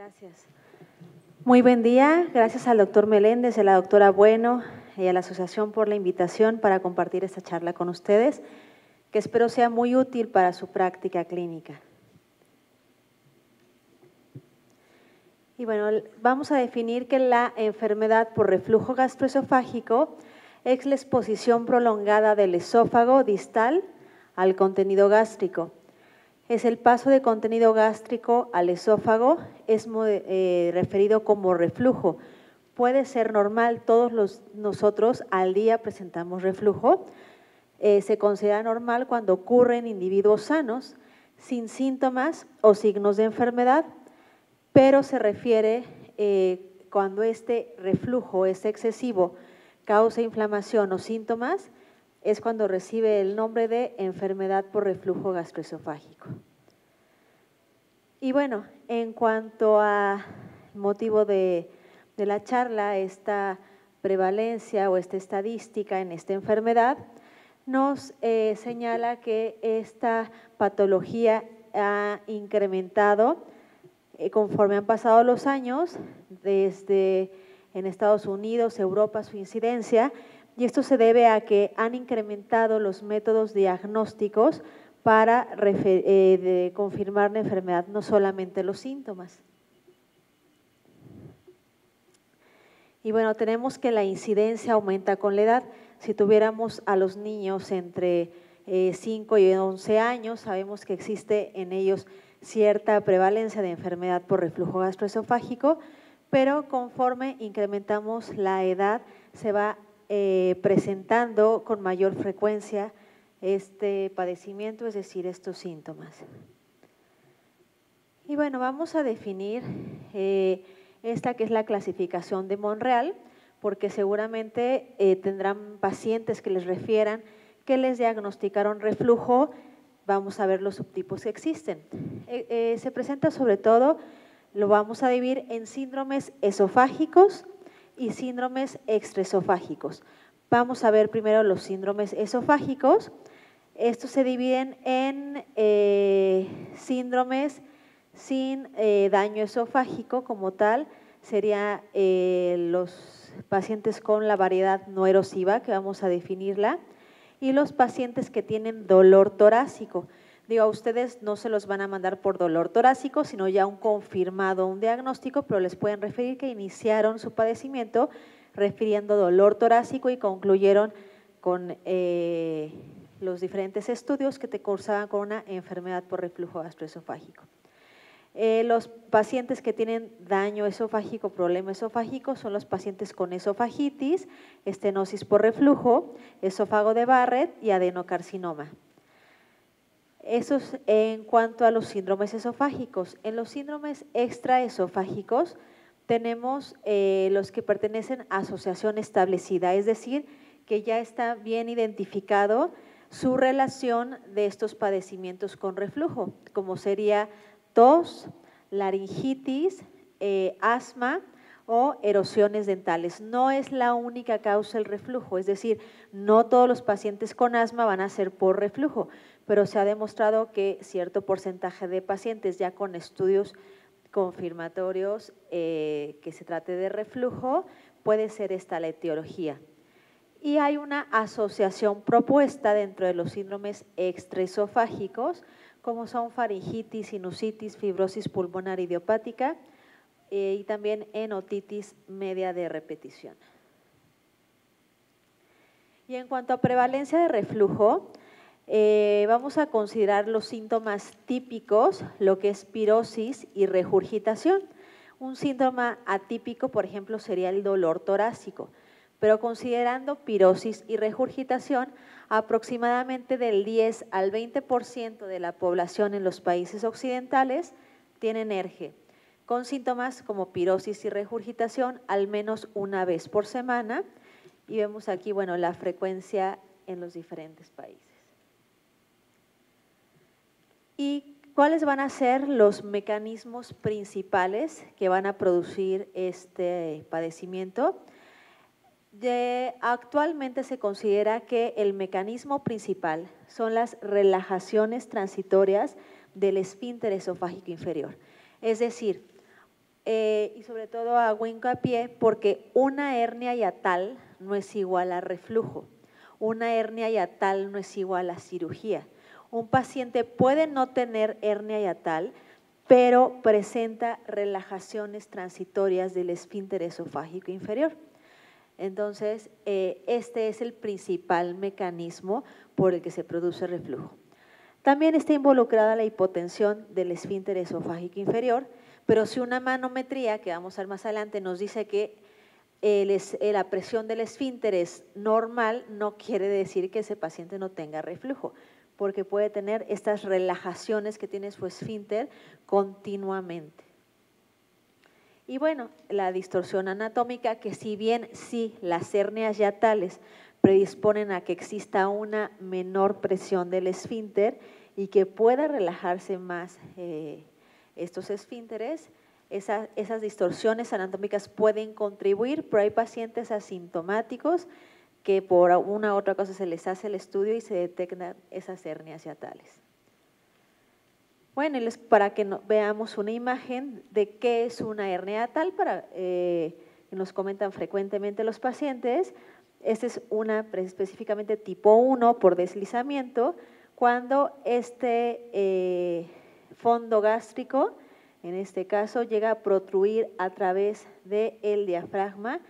Gracias. Muy buen día. Gracias al doctor Meléndez y a la doctora Bueno y a la asociación por la invitación para compartir esta charla con ustedes, que espero sea muy útil para su práctica clínica. Y bueno, vamos a definir que la enfermedad por reflujo gastroesofágico es la exposición prolongada del esófago distal al contenido gástrico. Es el paso de contenido gástrico al esófago, es referido como reflujo. Puede ser normal, nosotros al día presentamos reflujo. Se considera normal cuando ocurre en individuos sanos, sin síntomas o signos de enfermedad, pero se refiere cuando este reflujo es excesivo, causa inflamación o síntomas, es cuando recibe el nombre de enfermedad por reflujo gastroesofágico. Y bueno, en cuanto a motivo de la charla, esta prevalencia o esta estadística en esta enfermedad nos señala que esta patología ha incrementado conforme han pasado los años, desde en Estados Unidos, Europa, su incidencia, y esto se debe a que han incrementado los métodos diagnósticos para confirmar la enfermedad, no solamente los síntomas. Y bueno, tenemos que la incidencia aumenta con la edad. Si tuviéramos a los niños entre 5 y 11 años, sabemos que existe en ellos cierta prevalencia de enfermedad por reflujo gastroesofágico, pero conforme incrementamos la edad, se va presentando con mayor frecuencia este padecimiento, es decir, estos síntomas. Y bueno, vamos a definir esta que es la clasificación de Monreal, porque seguramente tendrán pacientes que les refieran que les diagnosticaron reflujo. Vamos a ver los subtipos que existen. Se presenta sobre todo, lo vamos a dividir en síndromes esofágicos y síndromes extraesofágicos. Vamos a ver primero los síndromes esofágicos. Estos se dividen en síndromes sin daño esofágico como tal, serían los pacientes con la variedad no erosiva, que vamos a definirla, y los pacientes que tienen dolor torácico. Digo, a ustedes no se los van a mandar por dolor torácico, sino ya un confirmado, un diagnóstico, pero les pueden referir que iniciaron su padecimiento refiriendo dolor torácico y concluyeron con los diferentes estudios que te cursaban con una enfermedad por reflujo gastroesofágico. Los pacientes que tienen daño esofágico, problema esofágico, son los pacientes con esofagitis, estenosis por reflujo, esófago de Barrett y adenocarcinoma. Eso es en cuanto a los síndromes esofágicos. En los síndromes extraesofágicos tenemos los que pertenecen a asociación establecida, es decir, que ya está bien identificado su relación de estos padecimientos con reflujo, como sería tos, laringitis, asma o erosiones dentales. No es la única causa del reflujo, es decir, no todos los pacientes con asma van a ser por reflujo, pero se ha demostrado que cierto porcentaje de pacientes ya con estudios confirmatorios que se trate de reflujo, puede ser esta la etiología. Y hay una asociación propuesta dentro de los síndromes extraesofágicos, como son faringitis, sinusitis, fibrosis pulmonar idiopática y también en otitis media de repetición. Y en cuanto a prevalencia de reflujo, vamos a considerar los síntomas típicos, lo que es pirosis y regurgitación. Un síntoma atípico, por ejemplo, sería el dolor torácico, pero considerando pirosis y regurgitación, aproximadamente del 10 al 20% de la población en los países occidentales tienen ERGE, con síntomas como pirosis y regurgitación al menos una vez por semana, y vemos aquí, bueno, la frecuencia en los diferentes países. ¿Y cuáles van a ser los mecanismos principales que van a producir este padecimiento? Actualmente se considera que el mecanismo principal son las relajaciones transitorias del esfínter esofágico inferior. Es decir, Y sobre todo hago hincapié porque una hernia hiatal no es igual a reflujo, una hernia hiatal no es igual a cirugía. Un paciente puede no tener hernia hiatal, pero presenta relajaciones transitorias del esfínter esofágico inferior. Entonces, este es el principal mecanismo por el que se produce reflujo. También está involucrada la hipotensión del esfínter esofágico inferior, pero si una manometría, que vamos a ver más adelante, nos dice que la presión del esfínter es normal, no quiere decir que ese paciente no tenga reflujo, porque puede tener estas relajaciones que tiene su esfínter continuamente. Y bueno, la distorsión anatómica, que si bien sí las hernias hiatales predisponen a que exista una menor presión del esfínter y que pueda relajarse más estos esfínteres, esas distorsiones anatómicas pueden contribuir, pero hay pacientes asintomáticos que por una u otra cosa se les hace el estudio y se detectan esas hernias hiatales. Bueno, para que veamos una imagen de qué es una hernia hiatal, que nos comentan frecuentemente los pacientes. Esta es una específicamente tipo 1 por deslizamiento, cuando este fondo gástrico, en este caso, llega a protruir a través del diafragma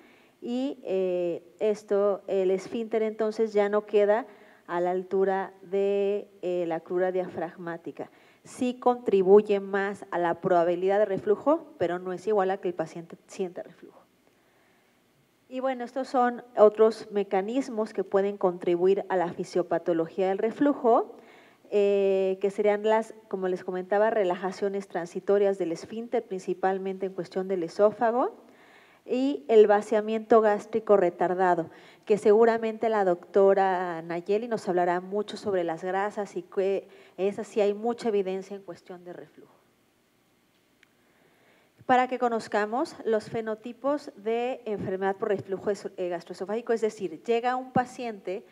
y el esfínter entonces ya no queda a la altura de la crura diafragmática. Sí contribuye más a la probabilidad de reflujo, pero no es igual a que el paciente sienta reflujo. Y bueno, estos son otros mecanismos que pueden contribuir a la fisiopatología del reflujo, que serían como les comentaba, relajaciones transitorias del esfínter, principalmente en cuestión del esófago, y el vaciamiento gástrico retardado, que seguramente la doctora Nayeli nos hablará mucho sobre las grasas y que esa sí hay mucha evidencia en cuestión de reflujo. Para que conozcamos los fenotipos de enfermedad por reflujo gastroesofágico, es decir, llega un paciente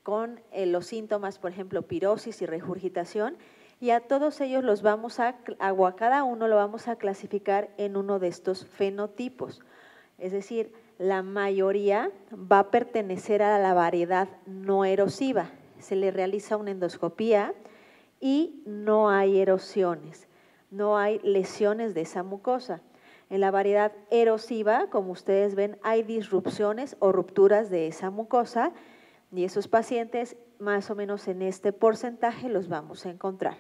con los síntomas, por ejemplo, pirosis y regurgitación, y a todos ellos a cada uno lo vamos a clasificar en uno de estos fenotipos. Es decir, la mayoría va a pertenecer a la variedad no erosiva. Se le realiza una endoscopía y no hay erosiones, no hay lesiones de esa mucosa. En la variedad erosiva, como ustedes ven, hay disrupciones o rupturas de esa mucosa y esos pacientes, más o menos en este porcentaje, los vamos a encontrar.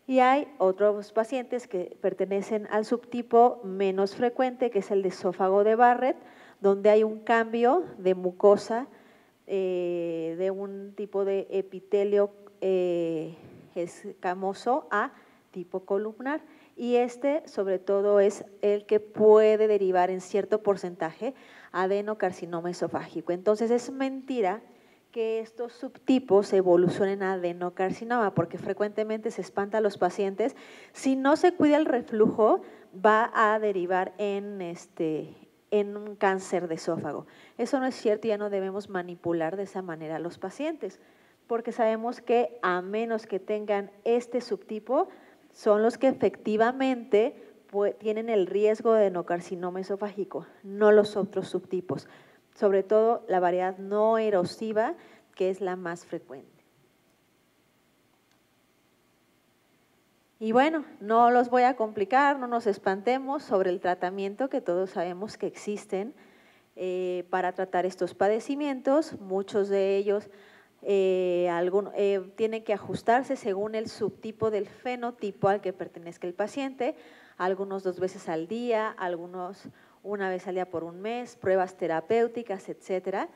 Y hay otros pacientes que pertenecen al subtipo menos frecuente, que es el de esófago de Barrett, donde hay un cambio de mucosa de un tipo de epitelio escamoso a tipo columnar. Y sobre todo, es el que puede derivar en cierto porcentaje adenocarcinoma esofágico. Entonces, es mentira que estos subtipos evolucionen a adenocarcinoma, porque frecuentemente se espanta a los pacientes. Si no se cuida el reflujo, va a derivar en un cáncer de esófago. Eso no es cierto y ya no debemos manipular de esa manera a los pacientes, porque sabemos que a menos que tengan este subtipo, son los que efectivamente tienen el riesgo de adenocarcinoma esofágico, no los otros subtipos. Sobre todo la variedad no erosiva, que es la más frecuente. Y bueno, no los voy a complicar, no nos espantemos sobre el tratamiento que todos sabemos que existen para tratar estos padecimientos. Muchos de ellos tienen que ajustarse según el subtipo del fenotipo al que pertenezca el paciente, algunos 2 veces al día, algunos una vez al día por un mes, pruebas terapéuticas, etcétera.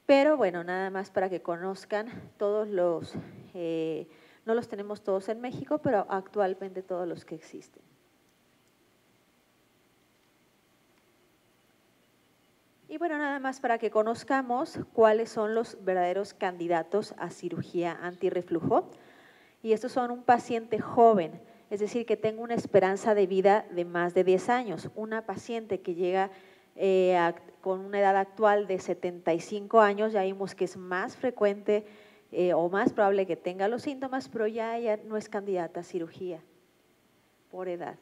Pero bueno, nada más para que conozcan todos no los tenemos todos en México, pero actualmente todos los que existen. Y bueno, nada más para que conozcamos cuáles son los verdaderos candidatos a cirugía antirreflujo. Y estos son un paciente joven, es decir, que tenga una esperanza de vida de más de 10 años. Una paciente que llega con una edad actual de 75 años, ya vimos que es más frecuente o más probable que tenga los síntomas, pero ya no es candidata a cirugía por edad.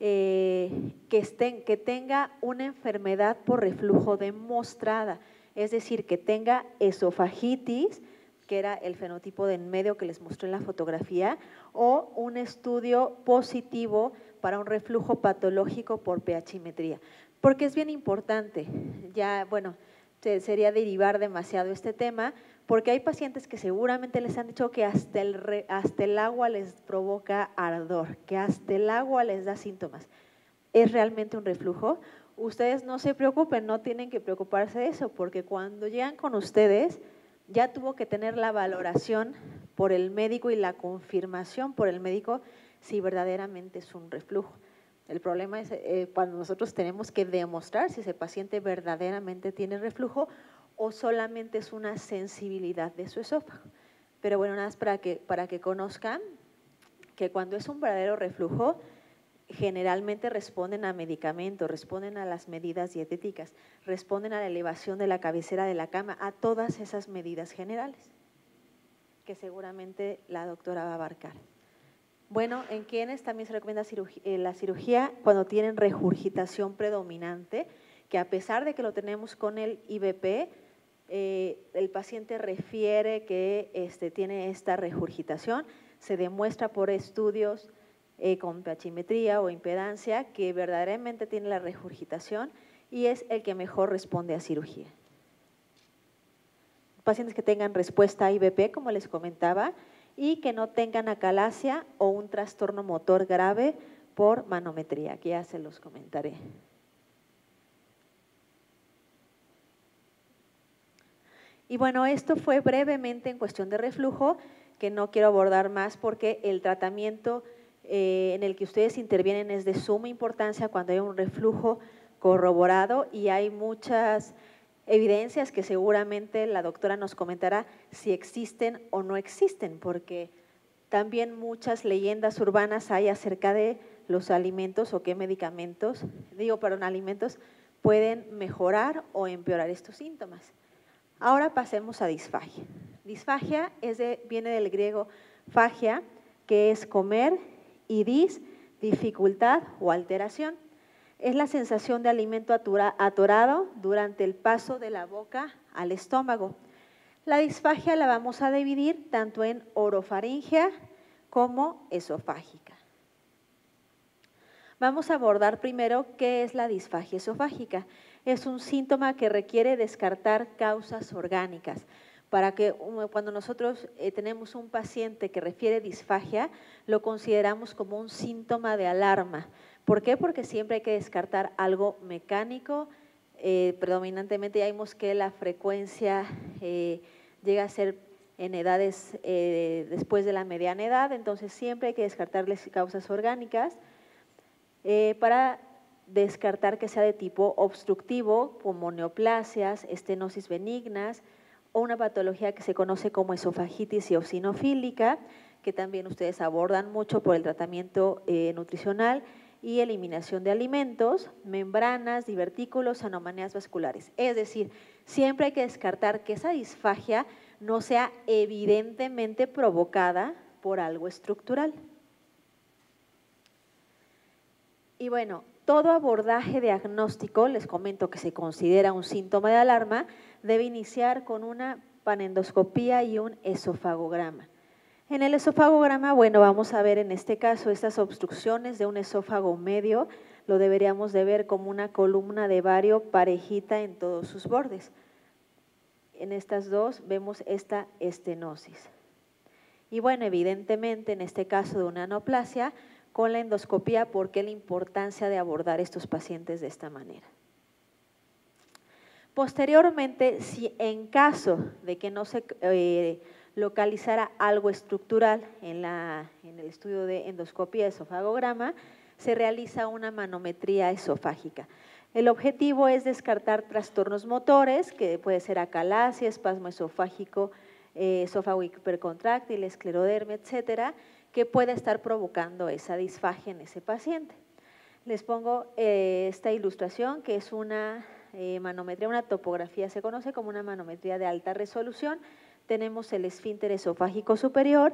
que tenga una enfermedad por reflujo demostrada, es decir, que tenga esofagitis, que era el fenotipo de en medio que les mostré en la fotografía, o un estudio positivo para un reflujo patológico por pHimetría. Porque es bien importante, ya, bueno, sería derivar demasiado este tema, porque hay pacientes que seguramente les han dicho que hasta el agua les provoca ardor, que hasta el agua les da síntomas. ¿Es realmente un reflujo? Ustedes no se preocupen, no tienen que preocuparse de eso, porque cuando llegan con ustedes, ya tuvo que tener la valoración por el médico y la confirmación por el médico si verdaderamente es un reflujo. El problema es cuando nosotros tenemos que demostrar si ese paciente verdaderamente tiene reflujo o solamente es una sensibilidad de su esófago. Pero bueno, nada más para que conozcan que cuando es un verdadero reflujo, generalmente responden a medicamentos, responden a las medidas dietéticas, responden a la elevación de la cabecera de la cama, a todas esas medidas generales, que seguramente la doctora va a abarcar. Bueno, en quienes también se recomienda la cirugía cuando tienen regurgitación predominante, que a pesar de que lo tenemos con el IBP, el paciente refiere que tiene esta regurgitación, se demuestra por estudios con pHimetría o impedancia que verdaderamente tiene la regurgitación y es el que mejor responde a cirugía. Pacientes que tengan respuesta a IBP, como les comentaba, y que no tengan acalasia o un trastorno motor grave por manometría, que ya se los comentaré. Y bueno, esto fue brevemente en cuestión de reflujo, que no quiero abordar más porque el tratamiento en el que ustedes intervienen es de suma importancia cuando hay un reflujo corroborado y hay muchas evidencias que seguramente la doctora nos comentará si existen o no existen, porque también muchas leyendas urbanas hay acerca de los alimentos o qué medicamentos, alimentos pueden mejorar o empeorar estos síntomas. Ahora pasemos a disfagia. Disfagia viene del griego fagia, que es comer, y dificultad o alteración. Es la sensación de alimento atorado durante el paso de la boca al estómago. La disfagia la vamos a dividir tanto en orofaringea como esofágica. Vamos a abordar primero qué es la disfagia esofágica. Es un síntoma que requiere descartar causas orgánicas. Para que cuando nosotros tenemos un paciente que refiere disfagia, lo consideramos como un síntoma de alarma. ¿Por qué? Porque siempre hay que descartar algo mecánico. Predominantemente ya vimos que la frecuencia llega a ser en edades después de la mediana edad, entonces siempre hay que descartarles causas orgánicas para descartar que sea de tipo obstructivo, como neoplasias, estenosis benignas, o una patología que se conoce como esofagitis eosinofílica, que también ustedes abordan mucho por el tratamiento nutricional y eliminación de alimentos, membranas, divertículos, anomalías vasculares. Es decir, siempre hay que descartar que esa disfagia no sea evidentemente provocada por algo estructural. Y bueno, todo abordaje diagnóstico, les comento que se considera un síntoma de alarma, debe iniciar con una panendoscopía y un esofagograma. En el esofagograma, bueno, vamos a ver en este caso estas obstrucciones de un esófago medio, lo deberíamos de ver como una columna de bario parejita en todos sus bordes. En estas dos vemos esta estenosis. Y bueno, evidentemente en este caso de una anoplasia, con la endoscopía, ¿por qué la importancia de abordar estos pacientes de esta manera? Posteriormente, si en caso de que no se localizara algo estructural en el estudio de endoscopía esofagograma, se realiza una manometría esofágica. El objetivo es descartar trastornos motores, que puede ser acalasia, espasmo esofágico, esófago hipercontráctil, esclerodermia, etcétera, que puede estar provocando esa disfagia en ese paciente. Les pongo esta ilustración, que es una manometría, una topografía, se conoce como una manometría de alta resolución. Tenemos el esfínter esofágico superior,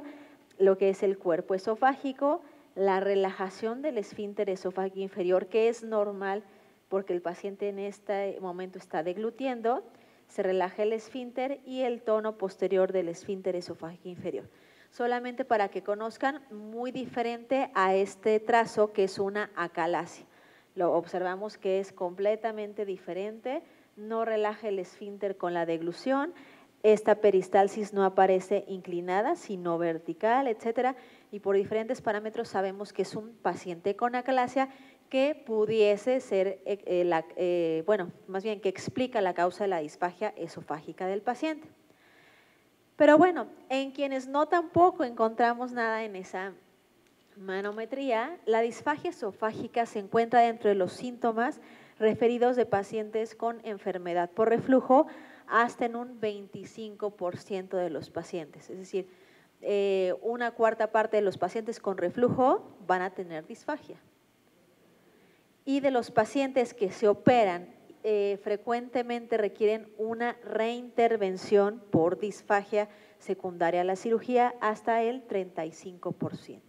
lo que es el cuerpo esofágico, la relajación del esfínter esofágico inferior, que es normal porque el paciente en este momento está deglutiendo, se relaja el esfínter y el tono posterior del esfínter esofágico inferior. Solamente para que conozcan, muy diferente a este trazo que es una acalasia. Lo observamos que es completamente diferente, no relaja el esfínter con la deglución, esta peristalsis no aparece inclinada, sino vertical, etcétera, y por diferentes parámetros sabemos que es un paciente con acalasia que pudiese ser, bueno, más bien que explica la causa de la disfagia esofágica del paciente. Pero bueno, en quienes no tampoco encontramos nada en esa manometría, la disfagia esofágica se encuentra dentro de los síntomas referidos de pacientes con enfermedad por reflujo hasta en un 25% de los pacientes. Es decir, una cuarta parte de los pacientes con reflujo van a tener disfagia. Y de los pacientes que se operan, frecuentemente requieren una reintervención por disfagia secundaria a la cirugía hasta el 35%.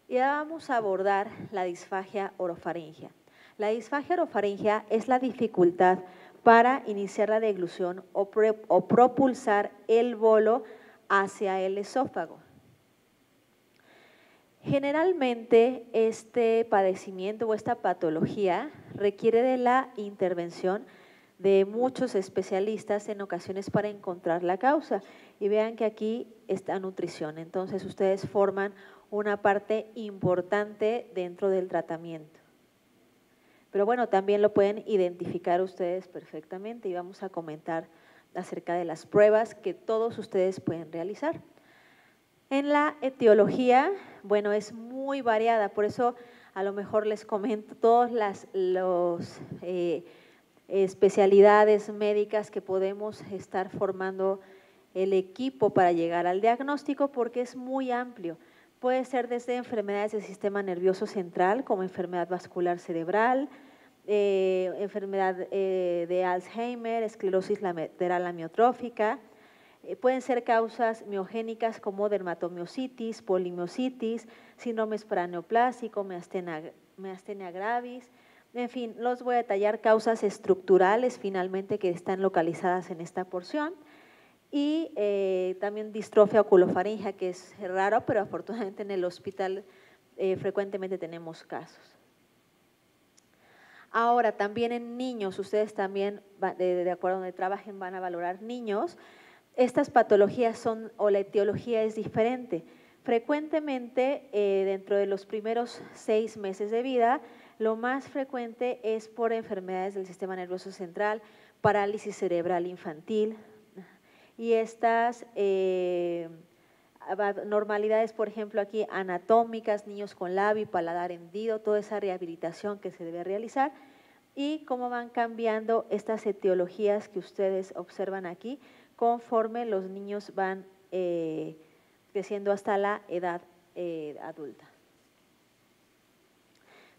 Y ahora vamos a abordar la disfagia orofaringea. La disfagia orofaringea es la dificultad para iniciar la deglución o propulsar el bolo hacia el esófago. Generalmente este padecimiento o esta patología requiere de la intervención de muchos especialistas en ocasiones para encontrar la causa. Y vean que aquí está nutrición, entonces ustedes forman una parte importante dentro del tratamiento. Pero bueno, también lo pueden identificar ustedes perfectamente y vamos a comentar acerca de las pruebas que todos ustedes pueden realizar. En la etiología, bueno, es muy variada, por eso a lo mejor les comento todas las especialidades médicas que podemos estar formando el equipo para llegar al diagnóstico, porque es muy amplio. Puede ser desde enfermedades del sistema nervioso central, como enfermedad vascular cerebral, enfermedad de Alzheimer, esclerosis lateral amiotrófica. Pueden ser causas miogénicas como dermatomiositis, polimiositis, síndrome paraneoplásico, miastenia gravis. En fin, los voy a detallar causas estructurales finalmente que están localizadas en esta porción. Y también distrofia oculofaringea, que es raro, pero afortunadamente en el hospital frecuentemente tenemos casos. Ahora, también en niños, ustedes también, de acuerdo a donde trabajen, van a valorar niños. Estas patologías son, o la etiología es diferente. Frecuentemente, dentro de los primeros 6 meses de vida, lo más frecuente es por enfermedades del sistema nervioso central, parálisis cerebral infantil. Y estas normalidades, por ejemplo, aquí anatómicas, niños con labio y paladar hendido, toda esa rehabilitación que se debe realizar y cómo van cambiando estas etiologías que ustedes observan aquí conforme los niños van creciendo hasta la edad adulta.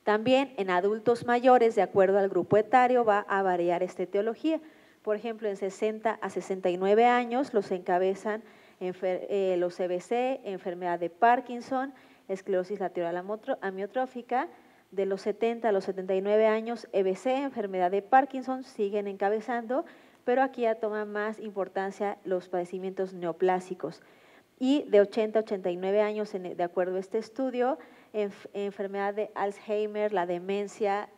También en adultos mayores, de acuerdo al grupo etario, va a variar esta etiología. Por ejemplo, en 60 a 69 años los encabezan los CBC, enfermedad de Parkinson, esclerosis lateral amiotrófica. De los 70 a los 79 años, EBC, enfermedad de Parkinson, siguen encabezando, pero aquí ya toman más importancia los padecimientos neoplásicos. Y de 80 a 89 años, de acuerdo a este estudio, enfermedad de Alzheimer, la demencia,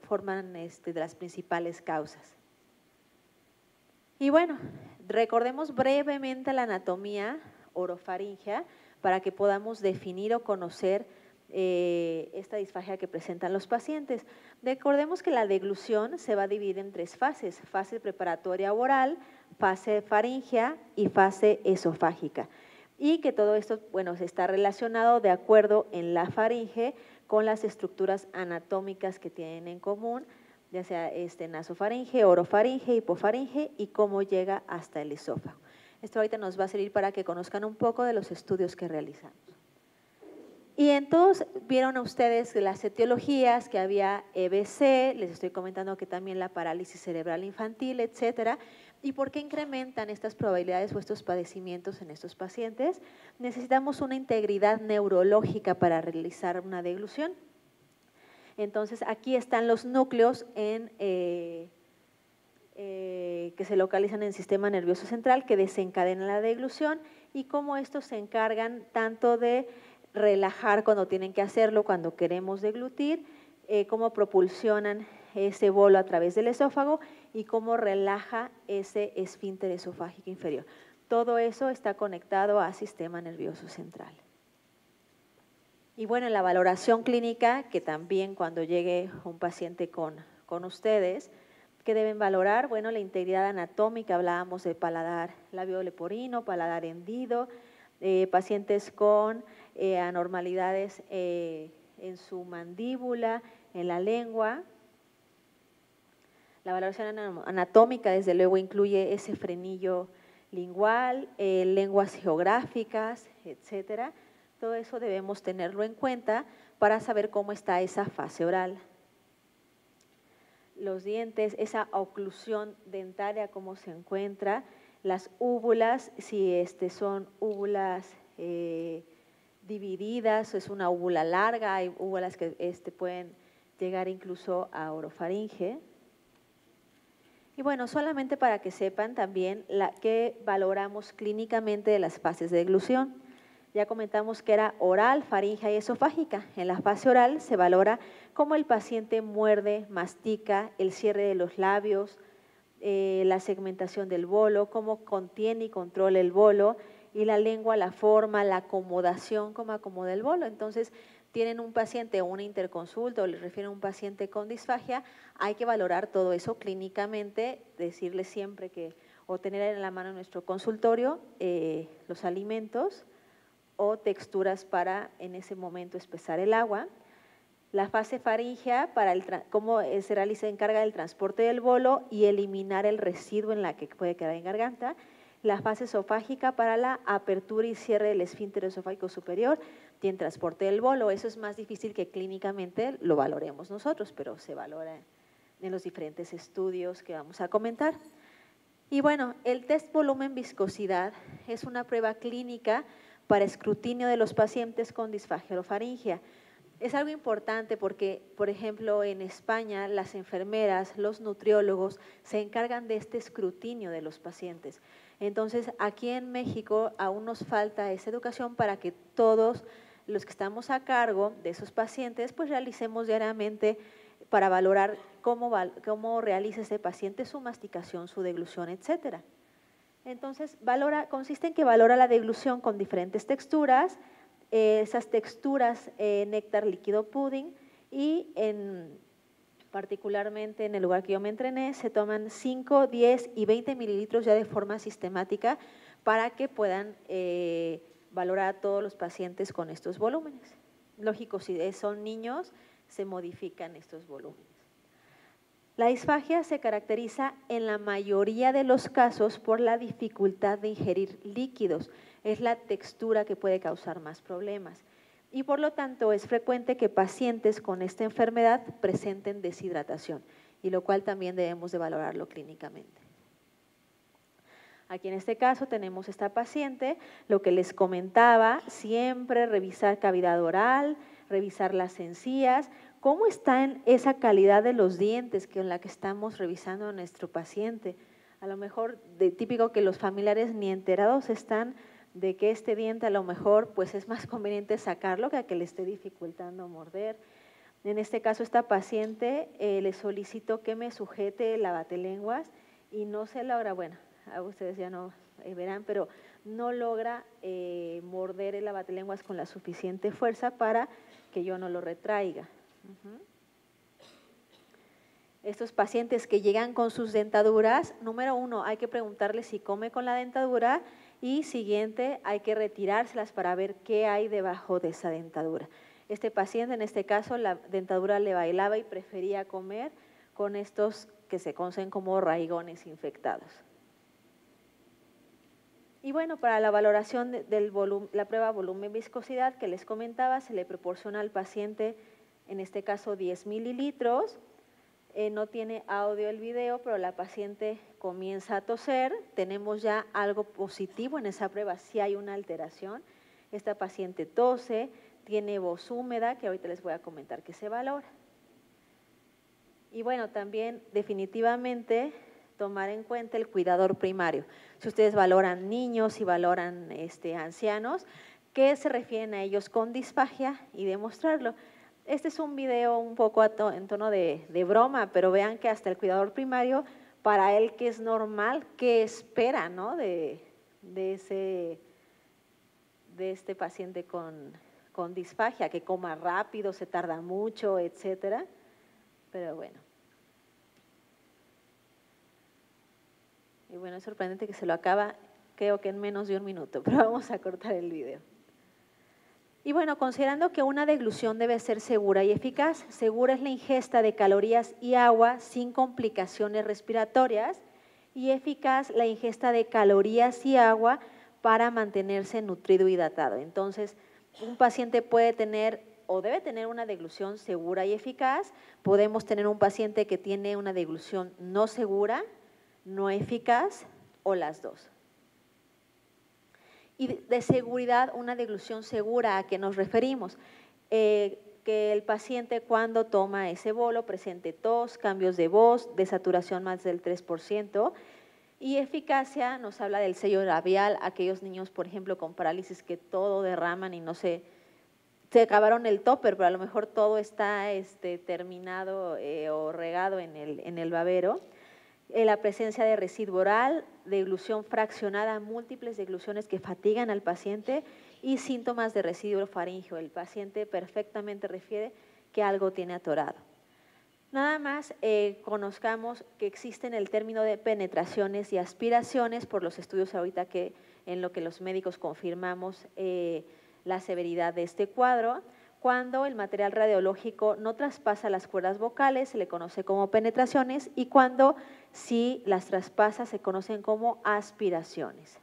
forman de las principales causas. Y bueno, recordemos brevemente la anatomía orofaringea para que podamos definir o conocer esta disfagia que presentan los pacientes. Recordemos que la deglución se va a dividir en 3 fases: fase preparatoria oral, fase faríngea y fase esofágica. Y que todo esto, bueno, está relacionado de acuerdo en la faringe con las estructuras anatómicas que tienen en común, ya sea nasofaringe, orofaringe, hipofaringe y cómo llega hasta el esófago. Esto ahorita nos va a servir para que conozcan un poco de los estudios que realizamos. Y entonces vieron a ustedes las etiologías, que había EBC, les estoy comentando que también la parálisis cerebral infantil, etcétera. ¿Y por qué incrementan estas probabilidades o estos padecimientos en estos pacientes? Necesitamos una integridad neurológica para realizar una deglución. Entonces, aquí están los núcleos que se localizan en el sistema nervioso central, que desencadenan la deglución, y cómo estos se encargan tanto de relajar cuando tienen que hacerlo, cuando queremos deglutir, cómo propulsionan ese bolo a través del esófago y cómo relaja ese esfínter esofágico inferior. Todo eso está conectado al sistema nervioso central. Y bueno, en la valoración clínica, que también cuando llegue un paciente con ustedes, ¿qué deben valorar? Bueno, la integridad anatómica, hablábamos de paladar labio-leporino, paladar hendido, pacientes con anormalidades en su mandíbula, en la lengua. La valoración anatómica, desde luego, incluye ese frenillo lingual, lenguas geográficas, etcétera. Todo eso debemos tenerlo en cuenta para saber cómo está esa fase oral. Los dientes, esa oclusión dentaria, cómo se encuentra, las úvulas, si son úvulas divididas, es una úvula larga, hay úvulas que pueden llegar incluso a orofaringe. Y bueno, solamente para que sepan también que valoramos clínicamente de las fases de deglución. Ya comentamos que era oral, faríngea y esofágica. En la fase oral se valora cómo el paciente muerde, mastica, el cierre de los labios, la segmentación del bolo, cómo contiene y controla el bolo, y la lengua, la forma, la acomodación, cómo acomoda el bolo. Entonces, tienen un paciente o una interconsulta o les refieren a un paciente con disfagia, hay que valorar todo eso clínicamente, decirle siempre que, o tener en la mano en nuestro consultorio los alimentos o texturas para en ese momento espesar el agua. La fase faríngea, para cómo se encarga del transporte del bolo y eliminar el residuo en la que puede quedar en garganta. La fase esofágica, para la apertura y cierre del esfínter esofágico superior, tiene transporte del bolo. Eso es más difícil que clínicamente lo valoremos nosotros, pero se valora en los diferentes estudios que vamos a comentar. Y bueno, el test volumen viscosidad es una prueba clínica para escrutinio de los pacientes con disfagia orofaringea. Es algo importante porque, por ejemplo, en España las enfermeras, los nutriólogos se encargan de este escrutinio de los pacientes. Entonces, aquí en México aún nos falta esa educación para que todos los que estamos a cargo de esos pacientes, pues realicemos diariamente para valorar cómo realiza ese paciente su masticación, su deglución, etcétera. Entonces, consiste en que valora la deglución con diferentes texturas, esas texturas, néctar, líquido, pudding, y particularmente en el lugar que yo me entrené, se toman 5, 10 y 20 mililitros ya de forma sistemática para que puedan valorar a todos los pacientes con estos volúmenes. Lógico, si son niños, se modifican estos volúmenes. La disfagia se caracteriza en la mayoría de los casos por la dificultad de ingerir líquidos. Es la textura que puede causar más problemas. Y por lo tanto es frecuente que pacientes con esta enfermedad presenten deshidratación, y lo cual también debemos de valorarlo clínicamente. Aquí en este caso tenemos esta paciente, lo que les comentaba, siempre revisar cavidad oral, revisar las encías, cómo está en esa calidad de los dientes con la que estamos revisando a nuestro paciente. A lo mejor típico que los familiares ni enterados están de que este diente a lo mejor pues es más conveniente sacarlo que a que le esté dificultando morder. En este caso, esta paciente le solicito que me sujete el lavatelenguas y no se logra, bueno, ustedes ya no verán, pero no logra morder el lavatelenguas con la suficiente fuerza para que yo no lo retraiga. Estos pacientes que llegan con sus dentaduras, número 1, hay que preguntarle si come con la dentadura, y siguiente, hay que retirárselas para ver qué hay debajo de esa dentadura. Este paciente, en este caso, la dentadura le bailaba y prefería comer con estos que se conocen como raigones infectados. Y bueno, para la valoración del la prueba volumen-viscosidad que les comentaba, se le proporciona al paciente, en este caso 10 mililitros, no tiene audio el video, pero la paciente comienza a toser, tenemos ya algo positivo en esa prueba, si hay una alteración. Esta paciente tose, tiene voz húmeda, que ahorita les voy a comentar que se valora. Y bueno, también definitivamente tomar en cuenta el cuidador primario. Si ustedes valoran niños y valoran ancianos, ¿qué se refieren a ellos con disfagia? Y demostrarlo. Este es un video un poco en tono de broma, pero vean que hasta el cuidador primario, para él que es normal, ¿qué espera, ¿no? de este paciente con disfagia? Que coma rápido, se tarda mucho, etcétera. Pero bueno. Y bueno, es sorprendente que se lo acaba, creo que en menos de un minuto, pero vamos a cortar el video. Y bueno, considerando que una deglución debe ser segura y eficaz, segura es la ingesta de calorías y agua sin complicaciones respiratorias, y eficaz la ingesta de calorías y agua para mantenerse nutrido y hidratado. Entonces, un paciente puede tener o debe tener una deglución segura y eficaz. Podemos tener un paciente que tiene una deglución no segura, no eficaz o las dos. Y de seguridad, una deglución segura, ¿a qué nos referimos? Que el paciente cuando toma ese bolo presente tos, cambios de voz, desaturación más del 3%, y eficacia nos habla del sello labial, aquellos niños, por ejemplo, con parálisis que todo derraman y no se acabaron el topper, pero a lo mejor todo está terminado o regado en el babero. La presencia de residuo oral, deglución fraccionada, múltiples degluciones que fatigan al paciente y síntomas de residuo faríngeo. El paciente perfectamente refiere que algo tiene atorado. Nada más conozcamos que existen el término de penetraciones y aspiraciones por los estudios ahorita que en lo que los médicos confirmamos la severidad de este cuadro. Cuando el material radiológico no traspasa las cuerdas vocales, se le conoce como penetraciones, y cuando sí las traspasa, se conocen como aspiraciones.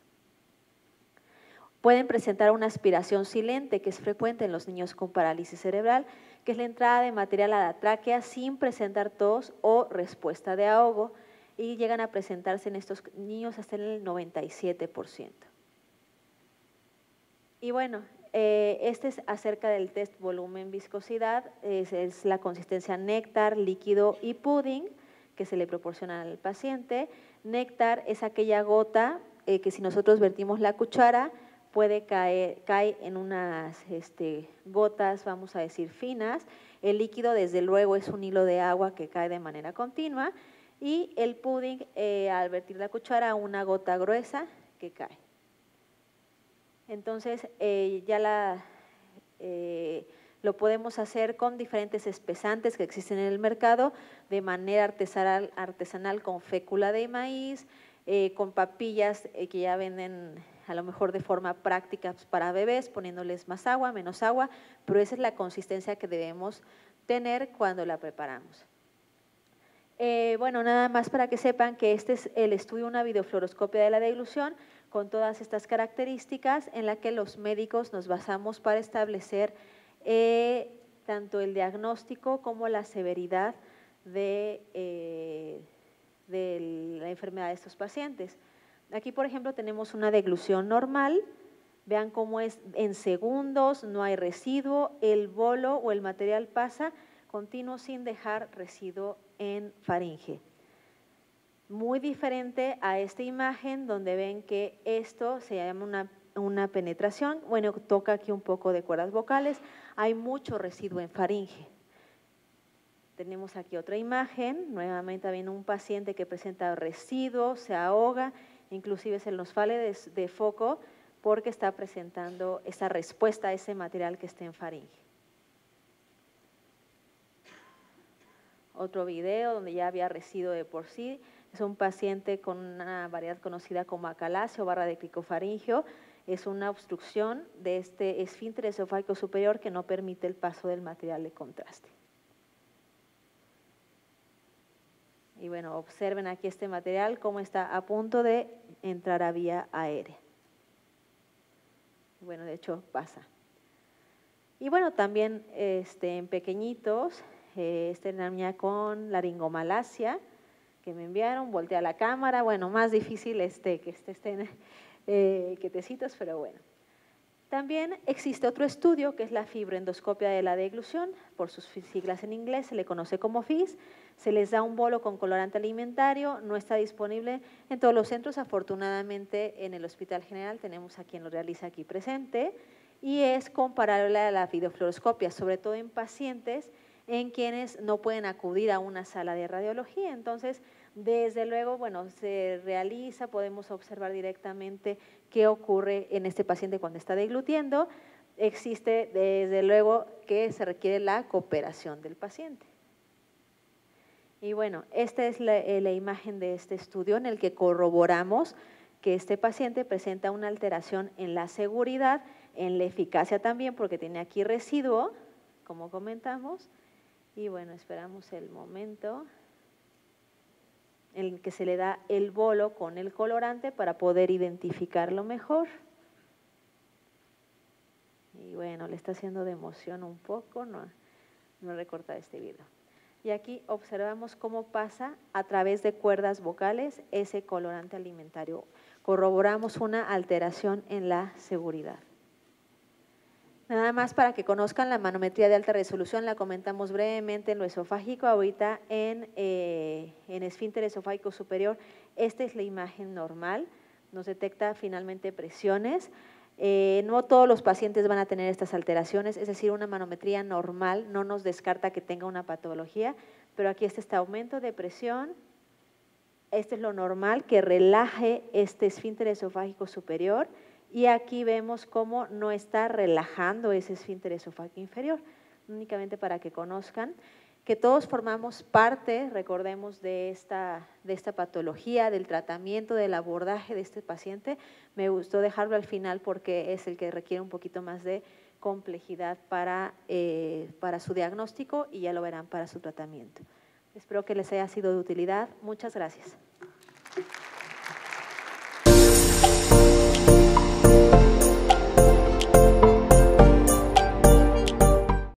Pueden presentar una aspiración silente, que es frecuente en los niños con parálisis cerebral, que es la entrada de material a la tráquea sin presentar tos o respuesta de ahogo, y llegan a presentarse en estos niños hasta en el 97%. Y bueno, este es acerca del test volumen viscosidad, es la consistencia néctar, líquido y pudding que se le proporciona al paciente. Néctar es aquella gota que si nosotros vertimos la cuchara cae en unas gotas, vamos a decir, finas. El líquido desde luego es un hilo de agua que cae de manera continua, y el pudding al vertir la cuchara una gota gruesa que cae. Entonces, lo podemos hacer con diferentes espesantes que existen en el mercado, de manera artesanal con fécula de maíz, con papillas que ya venden a lo mejor de forma práctica para bebés, poniéndoles más agua, menos agua, pero esa es la consistencia que debemos tener cuando la preparamos. Bueno, nada más para que sepan que este es el estudio, una videofluoroscopia de la deglución, con todas estas características en la que los médicos nos basamos para establecer tanto el diagnóstico como la severidad de la enfermedad de estos pacientes. Aquí, por ejemplo, tenemos una deglución normal. Vean cómo es en segundos, no hay residuo, el bolo o el material pasa continuo sin dejar residuo en faringe. Muy diferente a esta imagen donde ven que esto se llama una penetración. Bueno, toca aquí un poco de cuerdas vocales, hay mucho residuo en faringe. Tenemos aquí otra imagen, nuevamente también un paciente que presenta residuo, se ahoga, inclusive se nos sale de foco porque está presentando esa respuesta a ese material que está en faringe. Otro video donde ya había residuo de por sí, es un paciente con una variedad conocida como acalasia o barra de cricofaringio, es una obstrucción de este esfínter esofágico superior que no permite el paso del material de contraste. Y bueno, observen aquí este material cómo está a punto de entrar a vía aérea. Bueno, de hecho pasa. Y bueno, también en pequeñitos, esta niña con laringomalacia que me enviaron, volteé a la cámara, bueno, más difícil que estén quietecitos, pero bueno. También existe otro estudio que es la fibroendoscopia de la deglución, por sus siglas en inglés, se le conoce como FIS. Se les da un bolo con colorante alimentario, no está disponible en todos los centros, afortunadamente en el Hospital General tenemos a quien lo realiza aquí presente, y es comparable a la videofluoroscopia, sobre todo en pacientes en quienes no pueden acudir a una sala de radiología. Entonces, desde luego, bueno, se realiza, podemos observar directamente qué ocurre en este paciente cuando está deglutiendo. Existe, desde luego, que se requiere la cooperación del paciente. Y bueno, esta es la imagen de este estudio en el que corroboramos que este paciente presenta una alteración en la seguridad, en la eficacia también, porque tiene aquí residuo, como comentamos. Y bueno, esperamos el momento en el que se le da el bolo con el colorante para poder identificarlo mejor. Y bueno, le está haciendo de emoción un poco, no recorta este video. Y aquí observamos cómo pasa a través de cuerdas vocales ese colorante alimentario. Corroboramos una alteración en la seguridad. Nada más para que conozcan la manometría de alta resolución, la comentamos brevemente en lo esofágico, ahorita en esfínter esofágico superior. Esta es la imagen normal, nos detecta finalmente presiones. No todos los pacientes van a tener estas alteraciones, es decir, una manometría normal no nos descarta que tenga una patología, pero aquí está aumento de presión. Esto es lo normal, que relaje este esfínter esofágico superior. Y aquí vemos cómo no está relajando ese esfínter esofágico inferior, únicamente para que conozcan que todos formamos parte, recordemos, de esta patología, del tratamiento, del abordaje de este paciente. Me gustó dejarlo al final porque es el que requiere un poquito más de complejidad para su diagnóstico y ya lo verán para su tratamiento. Espero que les haya sido de utilidad. Muchas gracias.